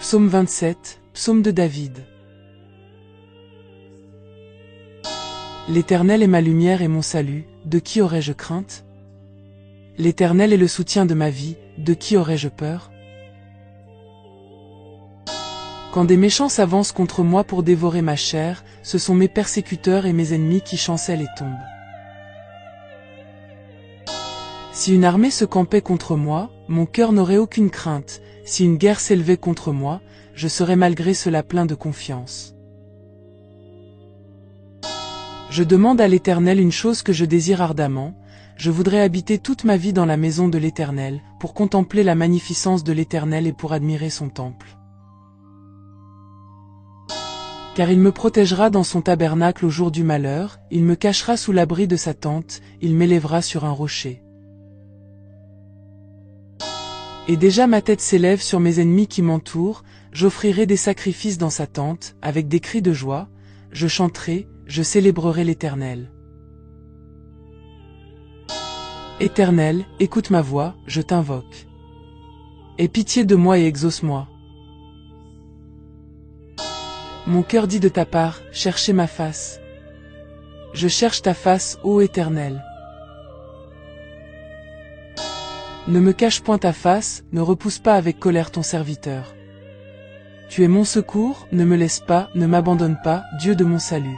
Psaume 27, psaume de David. L'Éternel est ma lumière et mon salut, de qui aurais-je crainte? L'Éternel est le soutien de ma vie, de qui aurais-je peur? Quand des méchants s'avancent contre moi pour dévorer ma chair, ce sont mes persécuteurs et mes ennemis qui chancellent et tombent. Si une armée se campait contre moi, mon cœur n'aurait aucune crainte. Si une guerre s'élevait contre moi, je serais malgré cela plein de confiance. Je demande à l'Éternel une chose que je désire ardemment, je voudrais habiter toute ma vie dans la maison de l'Éternel, pour contempler la magnificence de l'Éternel et pour admirer son temple. Car il me protégera dans son tabernacle au jour du malheur, il me cachera sous l'abri de sa tente, il m'élèvera sur un rocher. Et déjà ma tête s'élève sur mes ennemis qui m'entourent, j'offrirai des sacrifices dans sa tente, avec des cris de joie, je chanterai, je célébrerai l'Éternel. Éternel, écoute ma voix, je t'invoque. Aie pitié de moi et exauce-moi. Mon cœur dit de ta part, cherchez ma face. Je cherche ta face, ô Éternel. Ne me cache point ta face, ne repousse pas avec colère ton serviteur. Tu es mon secours, ne me laisse pas, ne m'abandonne pas, Dieu de mon salut.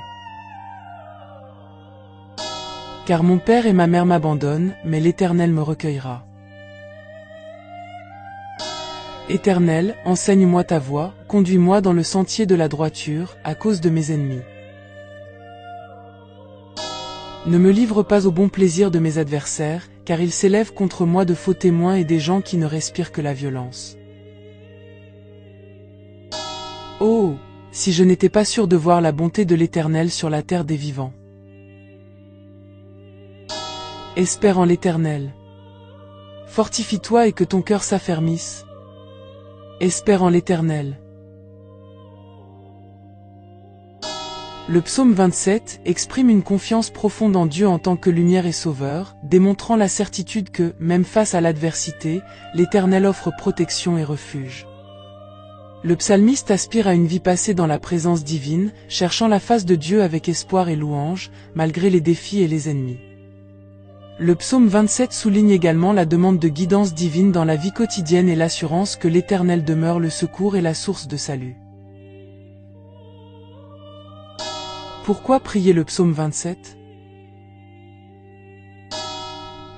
Car mon père et ma mère m'abandonnent, mais l'Éternel me recueillera. Éternel, enseigne-moi ta voie, conduis-moi dans le sentier de la droiture, à cause de mes ennemis. Ne me livre pas au bon plaisir de mes adversaires, car ils s'élèvent contre moi de faux témoins et des gens qui ne respirent que la violence. Oh, si je n'étais pas sûr de voir la bonté de l'Éternel sur la terre des vivants. Espère en l'Éternel. Fortifie-toi et que ton cœur s'affermisse. Espère en l'Éternel. Le psaume 27 exprime une confiance profonde en Dieu en tant que lumière et sauveur, démontrant la certitude que, même face à l'adversité, l'Éternel offre protection et refuge. Le psalmiste aspire à une vie passée dans la présence divine, cherchant la face de Dieu avec espoir et louange, malgré les défis et les ennemis. Le psaume 27 souligne également la demande de guidance divine dans la vie quotidienne et l'assurance que l'Éternel demeure le secours et la source de salut. Pourquoi prier le psaume 27?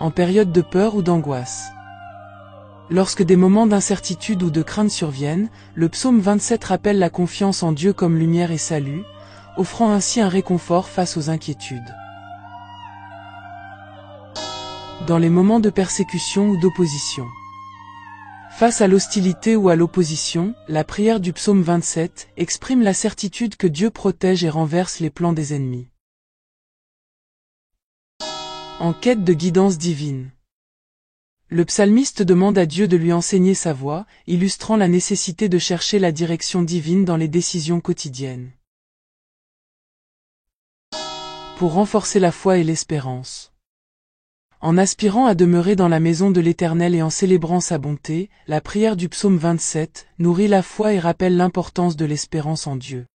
En période de peur ou d'angoisse. Lorsque des moments d'incertitude ou de crainte surviennent, le psaume 27 rappelle la confiance en Dieu comme lumière et salut, offrant ainsi un réconfort face aux inquiétudes. Dans les moments de persécution ou d'opposition. Face à l'hostilité ou à l'opposition, la prière du psaume 27 exprime la certitude que Dieu protège et renverse les plans des ennemis. En quête de guidance divine. Le psalmiste demande à Dieu de lui enseigner sa voie, illustrant la nécessité de chercher la direction divine dans les décisions quotidiennes. Pour renforcer la foi et l'espérance. En aspirant à demeurer dans la maison de l'Éternel et en célébrant sa bonté, la prière du psaume 27 nourrit la foi et rappelle l'importance de l'espérance en Dieu.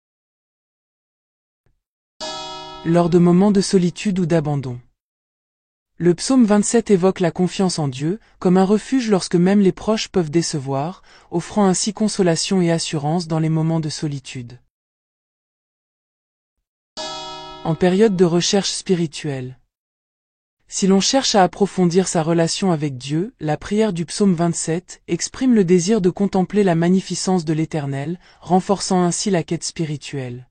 Lors de moments de solitude ou d'abandon. Le psaume 27 évoque la confiance en Dieu, comme un refuge lorsque même les proches peuvent décevoir, offrant ainsi consolation et assurance dans les moments de solitude. En période de recherche spirituelle. Si l'on cherche à approfondir sa relation avec Dieu, la prière du psaume 27 exprime le désir de contempler la magnificence de l'Éternel, renforçant ainsi la quête spirituelle.